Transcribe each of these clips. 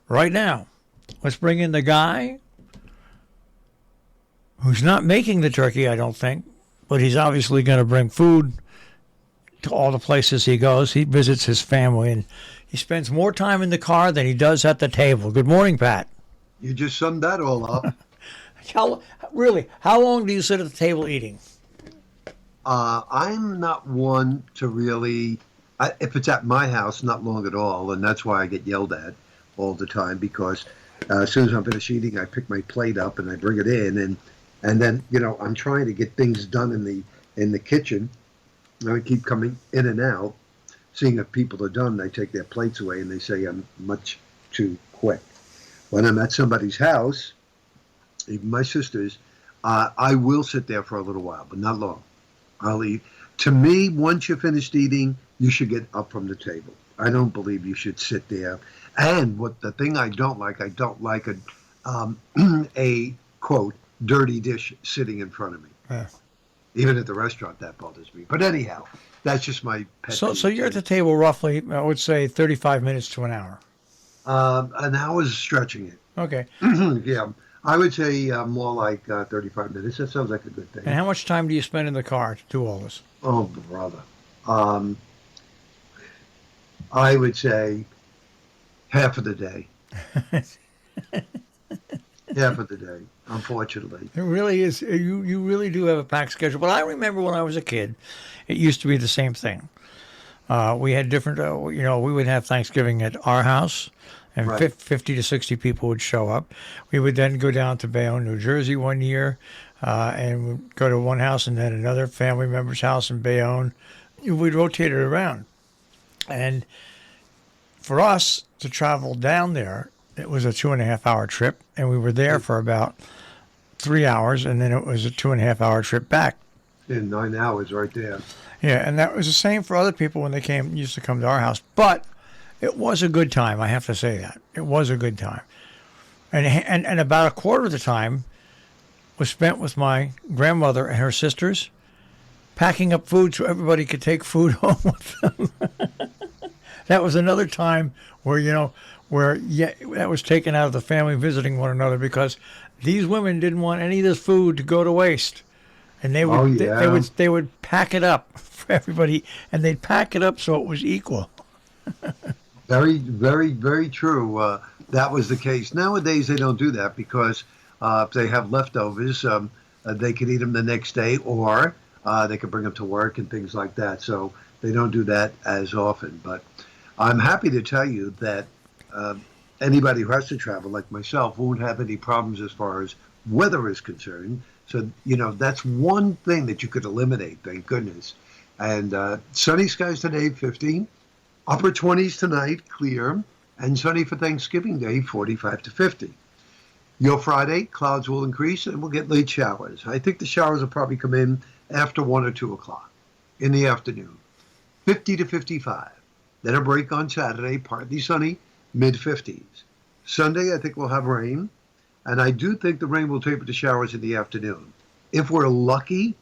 right now. Let's bring in the guy who's not making the turkey, I don't think, but he's obviously going to bring food to all the places he goes. He visits his family, and he spends more time in the car than he does at the table. Good morning, Pat. You just summed that all up. How long do you sit at the table eating? I'm not one to really, if it's at my house, not long at all, and that's why I get yelled at all the time because as soon as I'm finished eating, I pick my plate up and I bring it in, and then I'm trying to get things done in the kitchen. And I keep coming in and out, seeing if people are done. They take their plates away and they say I'm much too quick. When I'm at somebody's house, even my sister's, I will sit there for a little while, but not long. I'll eat. To me, once you're finished eating, you should get up from the table. I don't believe you should sit there. And the thing I don't like a quote dirty dish sitting in front of me. Yeah. Even at the restaurant, that bothers me. But anyhow, that's just my pet. So you're at the table roughly, I would say, 35 minutes to an hour. An hour's stretching it. Okay. Yeah. I would say more like 35 minutes. That sounds like a good thing. And how much time do you spend in the car to do all this? Oh, brother. I would say half of the day. Half of the day, unfortunately. It really is. You really do have a packed schedule. But I remember when I was a kid, it used to be the same thing. We had different, we would have Thanksgiving at our house, and Right. 50 to 60 people would show up. We would then go down to Bayonne, New Jersey one year, and we'd go to one house and then another family member's house in Bayonne. We'd rotate it around. And for us to travel down there, it was a 2.5 hour trip, and we were there for about 3 hours, and then it was a 2.5 hour trip back. In 9 hours right there. Yeah, and that was the same for other people when they used to come to our house. But it was a good time, I have to say that. It was a good time. And about a quarter of the time was spent with my grandmother and her sisters packing up food so everybody could take food home with them. That was another time where, that was taken out of the family visiting one another because these women didn't want any of this food to go to waste. And they would pack it up for everybody, and they'd pack it up so it was equal. Very, very, very true. That was the case. Nowadays, they don't do that because if they have leftovers, they can eat them the next day, or they can bring them to work and things like that. So they don't do that as often. But I'm happy to tell you that anybody who has to travel, like myself, won't have any problems as far as weather is concerned. So, that's one thing that you could eliminate, thank goodness. And sunny skies today, 15. Upper 20s tonight, clear. And sunny for Thanksgiving Day, 45 to 50. Your Friday, clouds will increase and we'll get late showers. I think the showers will probably come in after 1 or 2 o'clock in the afternoon. 50 to 55. Then a break on Saturday, partly sunny, mid-50s. Sunday, I think we'll have rain. And I do think the rain will taper to showers in the afternoon. If we're lucky,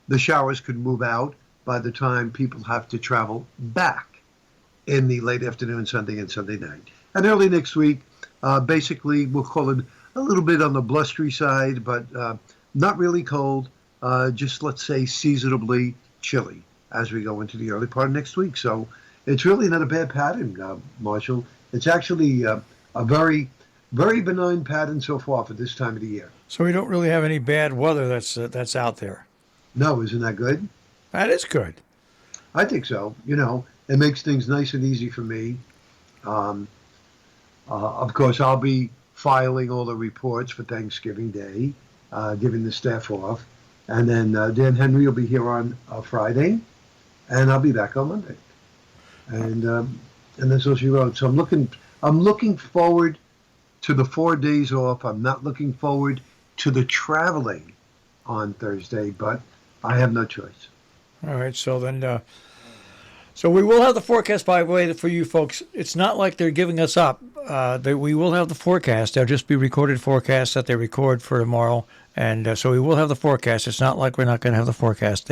the showers could move out by the time people have to travel back in the late afternoon, Sunday and Sunday night. And early next week, basically, we'll call it a little bit on the blustery side, but not really cold, just let's say seasonably chilly as we go into the early part of next week. So it's really not a bad pattern, Marshall. It's actually a very, very benign pattern so far for this time of the year. So we don't really have any bad weather that's out there. No, isn't that good? That is good. I think so. It makes things nice and easy for me. Of course, I'll be filing all the reports for Thanksgiving Day, giving the staff off. And then Dan Henry will be here on Friday, and I'll be back on Monday. And then so she wrote. So I'm looking forward to the 4 days off. I'm not looking forward to the traveling on Thursday, but I have no choice. All right, so then, so we will have the forecast, by the way, for you folks. It's not like they're giving us up. We will have the forecast. There'll just be recorded forecasts that they record for tomorrow And so we will have the forecast. It's not like we're not going to have the forecast.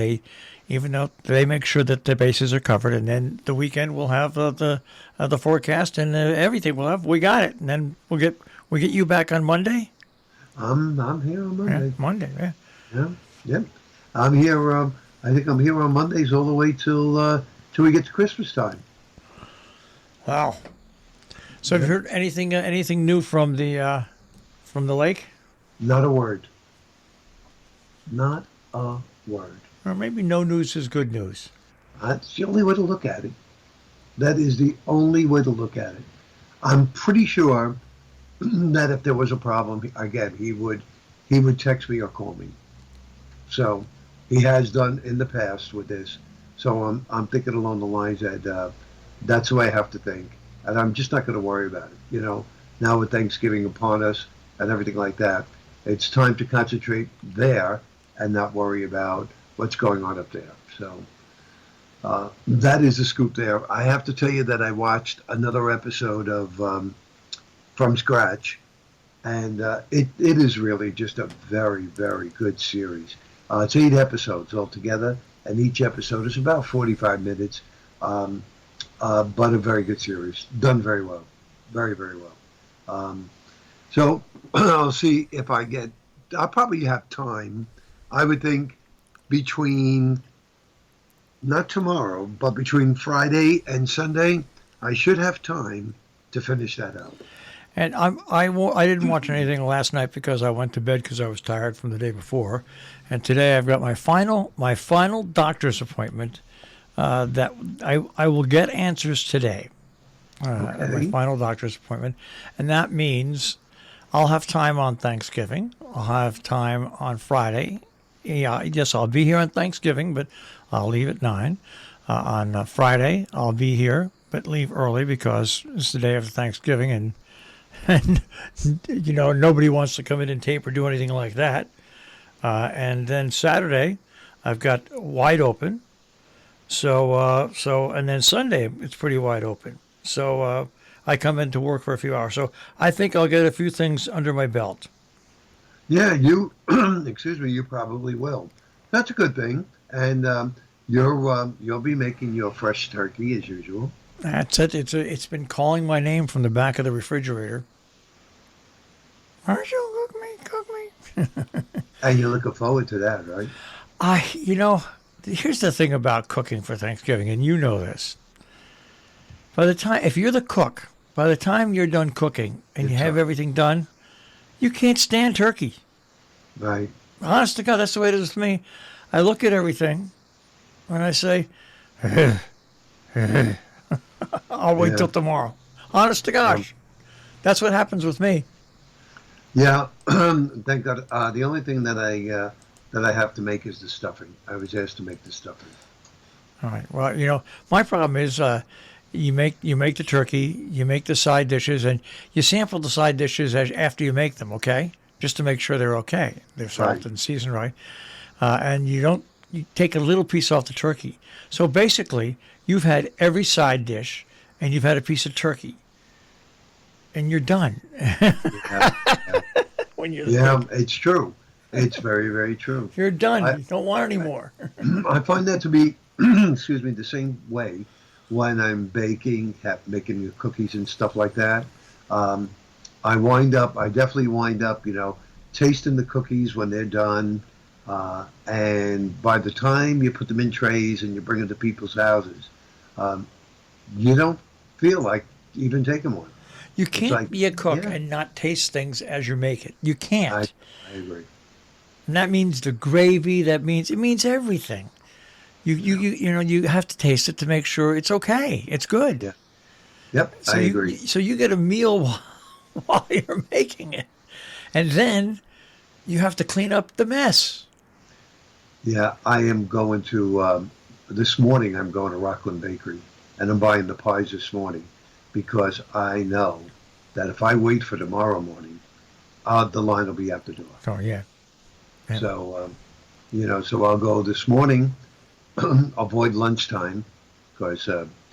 Even though they make sure that the bases are covered, and then the weekend we'll have the forecast and everything. We got it, and then we get you back on Monday. I'm here on Yeah, Monday. Monday. Yeah. Yeah, yep. I'm here. I think I'm here on Mondays all the way till we get to Christmas time. Wow. So have you heard anything new from the lake? Not a word. Not a word. Or maybe no news is good news. That's the only way to look at it. That is the only way to look at it. I'm pretty sure that if there was a problem, again, he would text me or call me. So he has done in the past with this. So I'm thinking along the lines that that's the way I have to think, and I'm just not going to worry about it. Now with Thanksgiving upon us and everything like that, it's time to concentrate there and not worry about what's going on up there. So that is the scoop there. I have to tell you that I watched another episode of From Scratch, and it is really just a very, very good series. It's 8 episodes altogether, and each episode is about 45 minutes, but a very good series. Done very well. Very, very well. So I'll see if I'll probably have time, I would think, between, not tomorrow, but between Friday and Sunday, I should have time to finish that out. And I didn't watch anything last night because I went to bed because I was tired from the day before, and today I've got my final doctor's appointment. That I will get answers today. At my final doctor's appointment, and that means I'll have time on Thanksgiving. I'll have time on Friday. Yeah, yes, I'll be here on Thanksgiving, but I'll leave at 9. On Friday, I'll be here, but leave early because it's the day after Thanksgiving, and nobody wants to come in and tape or do anything like that. And then Saturday, I've got wide open. So and then Sunday it's pretty wide open. So I come in to work for a few hours. So I think I'll get a few things under my belt. Yeah, excuse me, you probably will. That's a good thing, and you'll be making your fresh turkey as usual. That's it. It's been calling my name from the back of the refrigerator. Marshall, cook me. And you're looking forward to that, right? Here's the thing about cooking for Thanksgiving, and you know this. If you're the cook, by the time you're done cooking and you have everything done, you can't stand turkey. Right. Honest to God, that's the way it is with me. I look at everything and I say, I'll wait till tomorrow. Honest to gosh. That's what happens with me. Yeah, thank God. The only thing that I have to make is the stuffing. I was asked to make the stuffing. All right. Well, my problem is you make the turkey, you make the side dishes, and you sample the side dishes after you make them, okay? Just to make sure they're okay. They're salted and seasoned right. And you take a little piece off the turkey. So basically, you've had every side dish, and you've had a piece of turkey. And you're done. Yeah, it's true. It's very, very true. You're done. You don't want any more. I find that to be, excuse me, the same way when I'm making the cookies and stuff like that. I definitely wind up, tasting the cookies when they're done. And by the time you put them in trays and you bring them to people's houses, you don't feel like even taking one. You can't be a cook and not taste things as you make it. You can't. I agree. And that means the gravy. It means everything. You have to taste it to make sure it's okay. It's good. Yeah. Yep. I agree. So you get a meal while you're making it, and then you have to clean up the mess. Yeah, I am going to this morning. I'm going to Rockland Bakery, and I'm buying the pies this morning because I know that if I wait for tomorrow morning, the line will be out the door. Oh yeah. So, so I'll go this morning. Avoid lunchtime because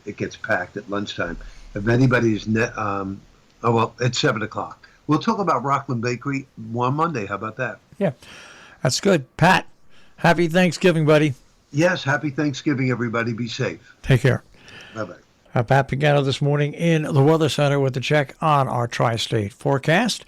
it gets packed at lunchtime. If anybody's it's 7:00. We'll talk about Rockland Bakery one Monday. How about that? Yeah, that's good. Pat, happy Thanksgiving, buddy. Yes, happy Thanksgiving, everybody. Be safe. Take care. Bye bye. Pat Pagano this morning in the Weather Center with the check on our tri-state forecast.